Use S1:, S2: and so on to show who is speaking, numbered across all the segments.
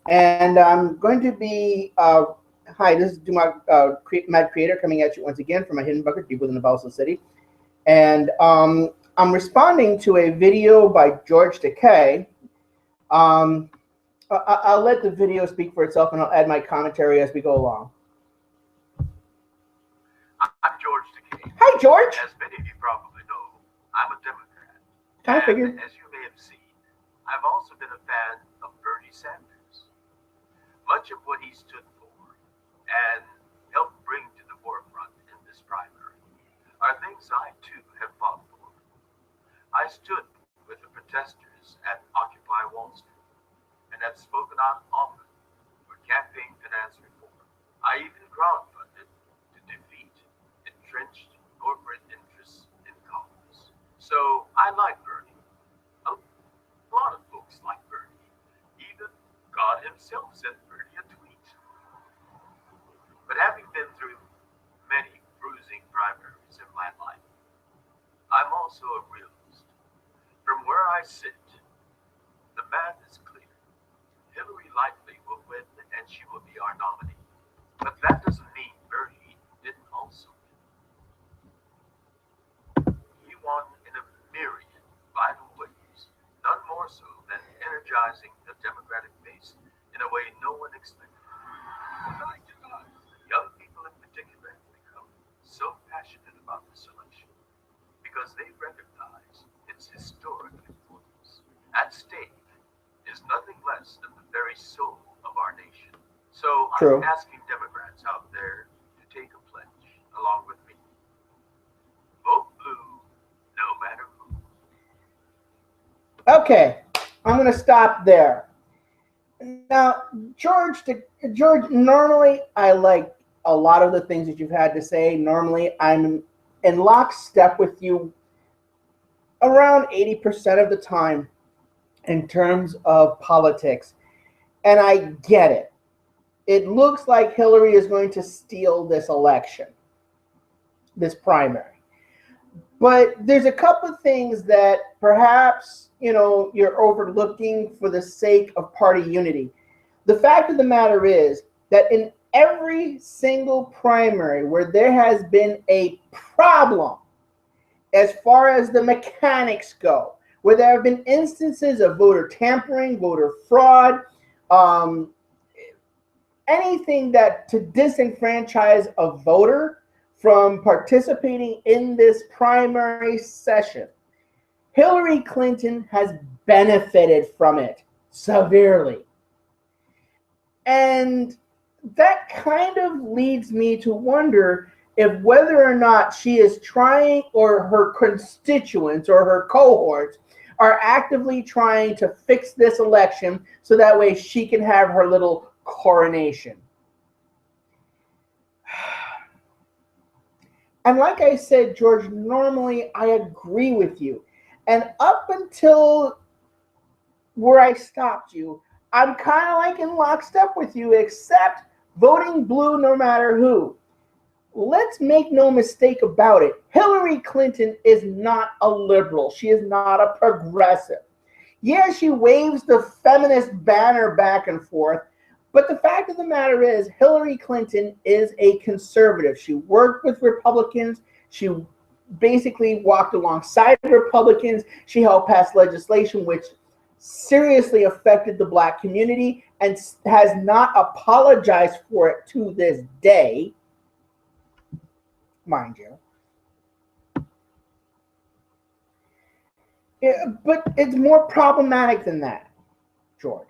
S1: And I'm going to be, hi, this is Dumont, Mad Creator, coming at you once again from my hidden bunker deep within the bowels of the city. And I'm responding to a video by George Takei. I'll let the video speak for itself, and I'll add my commentary as we go along.
S2: I'm George Takei.
S1: Hi, George.
S2: As many of you probably know, I'm a Democrat.
S1: I figured.
S2: As you may have seen, I've also been a fan of Bernie Sanders. Much of what he stood for and helped bring to the forefront in this primary are things I too have fought for. I stood with the protesters at Occupy Wall Street and have spoken out often for campaign finance reform. I even crowdfunded to defeat entrenched corporate interests in Congress. So I like Bernie. A lot of folks like Bernie. Even God himself sent Bernie a tweet. But having been through many bruising primaries in my life, I'm also a realist. From where I sit, the math is clear. Hillary likely will win and she will be our nominee. But that doesn't mean Bernie didn't also win. He won in a myriad vital ways, none more so than energizing the Democratic base in a way no one expected. Young people in particular have become so passionate about this election because they recognize its historic importance. At stake is nothing less than the very soul of our nation. So
S1: True.
S2: I'm asking Democrats out there to take a pledge along with me. Vote blue, no matter who.
S1: Okay, I'm going to stop there. Now, George, normally I like a lot of the things that you've had to say. Normally I'm in lockstep with you around 80% of the time in terms of politics. And I get it. It looks like Hillary is going to steal this election, this primary. But there's a couple of things that perhaps, you're overlooking for the sake of party unity. The fact of the matter is that in every single primary where there has been a problem as far as the mechanics go, where there have been instances of voter tampering, voter fraud, anything that to disenfranchise a voter from participating in this primary session, Hillary Clinton has benefited from it severely. And that kind of leads me to wonder if whether or not she is trying, or her constituents or her cohorts are actively trying to fix this election so that way she can have her little coronation. And like I said, George, normally I agree with you. And up until where I stopped you, I'm kind of like in lockstep with you, except voting blue no matter who. Let's make no mistake about it. Hillary Clinton is not a liberal. She is not a progressive. Yeah, she waves the feminist banner back and forth, but the fact of the matter is Hillary Clinton is a conservative. She worked with Republicans. She basically walked alongside Republicans. She helped pass legislation which seriously affected the Black community and has not apologized for it to this day, mind you. Yeah, but it's more problematic than that, George.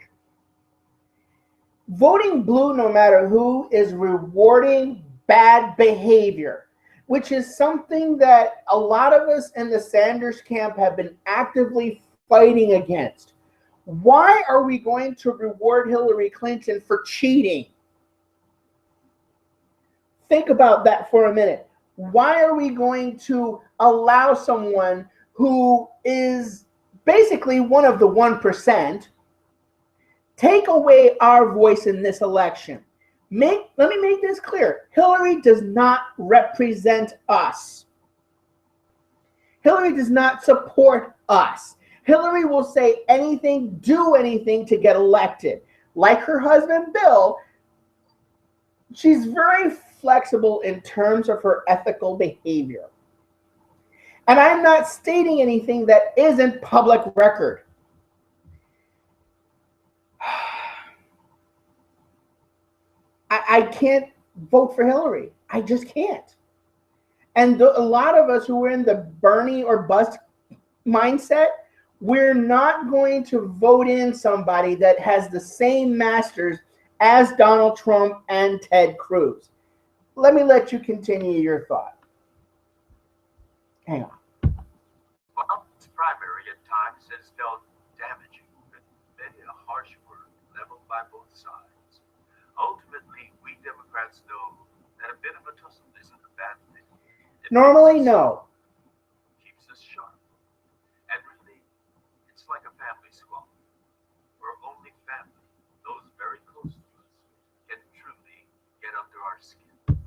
S1: Voting blue no matter who is rewarding bad behavior, which is something that a lot of us in the Sanders camp have been actively fighting against. Why are we going to reward Hillary Clinton for cheating? Think about that for a minute. Why are we going to allow someone who is basically one of the 1% take away our voice in this election? Let me make this clear. Hillary does not represent us. Hillary does not support us. Hillary will say anything, do anything to get elected. like her husband Bill, she's very flexible in terms of her ethical behavior. And I'm not stating anything that isn't public record. I can't vote for Hillary. I just can't. And a lot of us who are in the Bernie or bust mindset, we're not going to vote in somebody that has the same masters as Donald Trump and Ted Cruz. Let you continue your thought. Hang on.
S2: Well, this primary at times has felt damaging, with many a harsh word leveled by both sides. Ultimately, we Democrats know that a bit of a tussle isn't a bad thing.
S1: Normally, no.
S2: Keeps us sharp. And really, it's like a family squabble. Where only family, those very close to us, can truly get under our skin.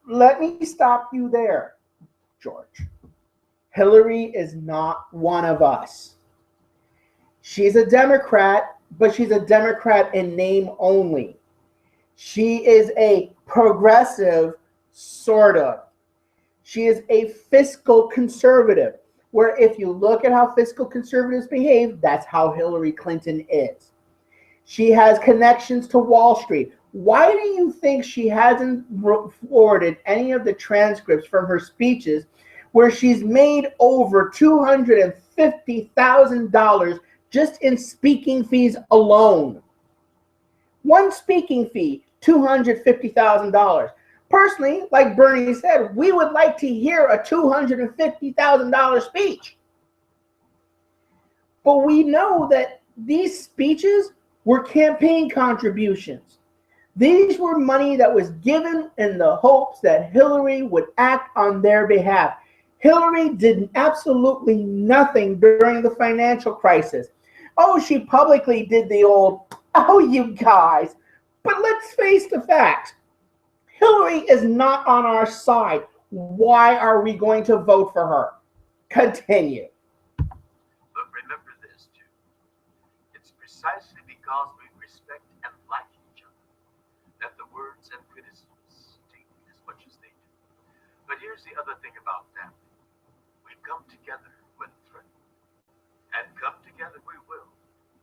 S1: Let me stop you there, George. Hillary is not one of us. She's a Democrat, but she's a Democrat in name only. She is a progressive, sort of. She is a fiscal conservative, where if you look at how fiscal conservatives behave, that's how Hillary Clinton is. She has connections to Wall Street. Why do you think she hasn't forwarded any of the transcripts from her speeches where she's made over $250,000 just in speaking fees alone? One speaking fee, $250,000. Personally, like Bernie said, we would like to hear a $250,000 speech. But we know that these speeches were campaign contributions. These were money that was given in the hopes that Hillary would act on their behalf. Hillary did absolutely nothing during the financial crisis. Oh, she publicly did the old, oh, you guys. But let's face the facts. Hillary is not on our side. Why are we going to vote for her? Continue.
S2: But remember this, too. It's precisely because we respect and like each other that the words and criticisms sting as much as they do. But here's the other thing about family. We come together when threatened. And come together we will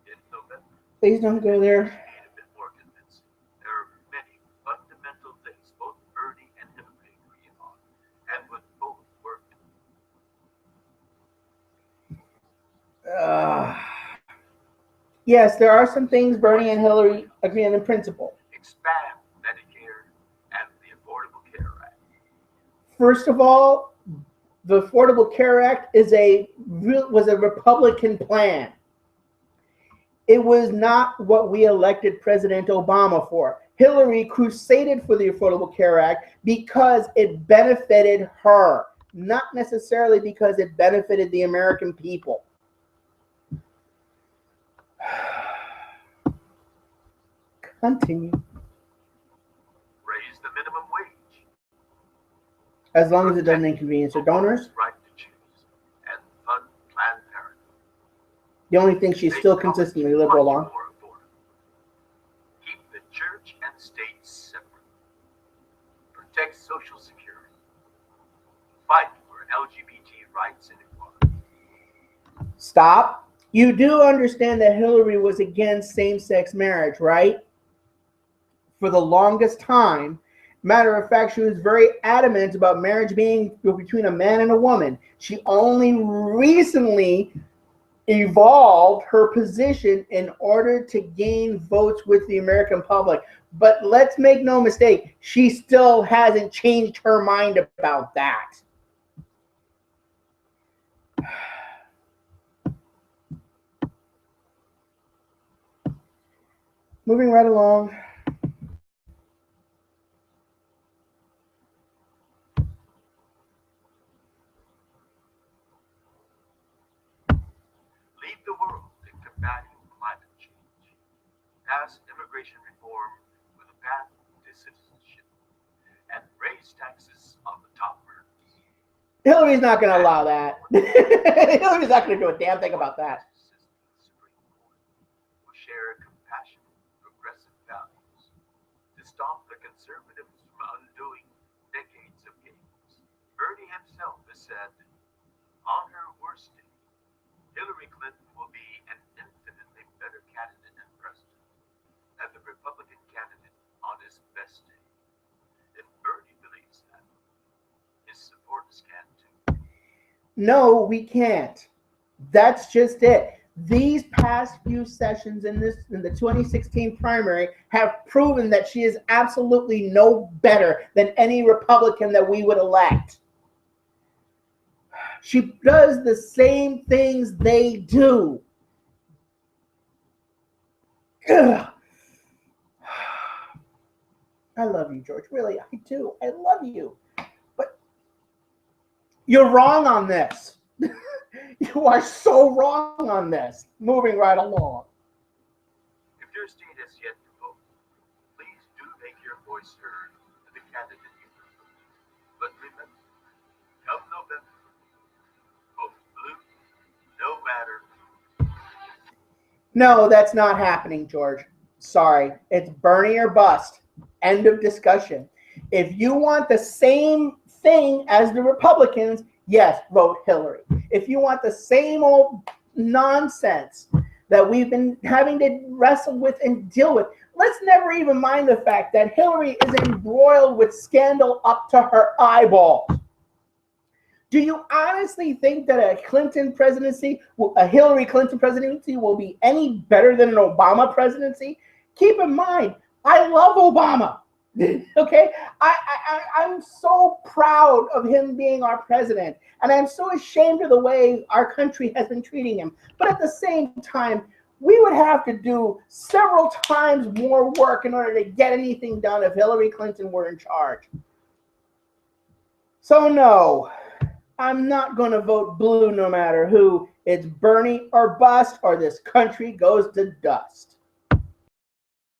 S2: in November.
S1: Please don't go there.
S2: A bit more convincing. There are many fundamental things both Bernie and Hillary agree on, and would both work.
S1: Yes, there are some things Bernie and Hillary agree on in principle.
S2: Expand Medicare and the Affordable Care Act.
S1: First of all, the Affordable Care Act was a Republican plan. It was not what we elected President Obama for. Hillary crusaded for the Affordable Care Act because it benefited her, not necessarily because it benefited the American people. Continue.
S2: Raise the minimum wage.
S1: As long as it doesn't inconvenience the donors.
S2: Right to choose and fund Planned Parenthood.
S1: The only thing she's still consistently liberal on.
S2: Keep the church and state separate. Protect Social Security. Fight for LGBT rights and equality.
S1: Stop. You do understand that Hillary was against same-sex marriage, right? For the longest time. Matter of fact, she was very adamant about marriage being between a man and a woman. She only recently evolved her position in order to gain votes with the American public. But let's make no mistake, she still hasn't changed her mind about that. Moving right along.
S2: Lead the world in combating climate change. Pass immigration reform with a path to citizenship. And raise taxes on the top earners.
S1: Hillary's not going to allow that. Hillary's not going to do a damn thing about that.
S2: Will share a stop the conservatives from undoing decades of gains. Bernie himself has said, on her worst day, Hillary Clinton will be an infinitely better candidate and president than the Republican candidate on his best day. If Bernie believes that, his supporters can too.
S1: No, we can't. That's just it. These past few sessions in the 2016 primary have proven that she is absolutely no better than any Republican that we would elect. She does the same things they do. Ugh. I love you, George. Really, I do. I love you. But you're wrong on this. You are so wrong on this. Moving right along.
S2: If your state has yet to vote, please do make your voice heard to the candidate you prefer. But remember, come November, vote blue, no matter.
S1: No, that's not happening, George. Sorry. It's Bernie or bust. End of discussion. If you want the same thing as the Republicans, yes, vote Hillary. If you want the same old nonsense that we've been having to wrestle with and deal with, let's never even mind the fact that Hillary is embroiled with scandal up to her eyeballs. Do you honestly think that a Hillary Clinton presidency will be any better than an Obama presidency? Keep in mind, I love Obama. Okay, I'm so proud of him being our president, and I'm so ashamed of the way our country has been treating him. But at the same time, we would have to do several times more work in order to get anything done if Hillary Clinton were in charge. So no, I'm not going to vote blue no matter who. It's Bernie or bust, or this country goes to dust.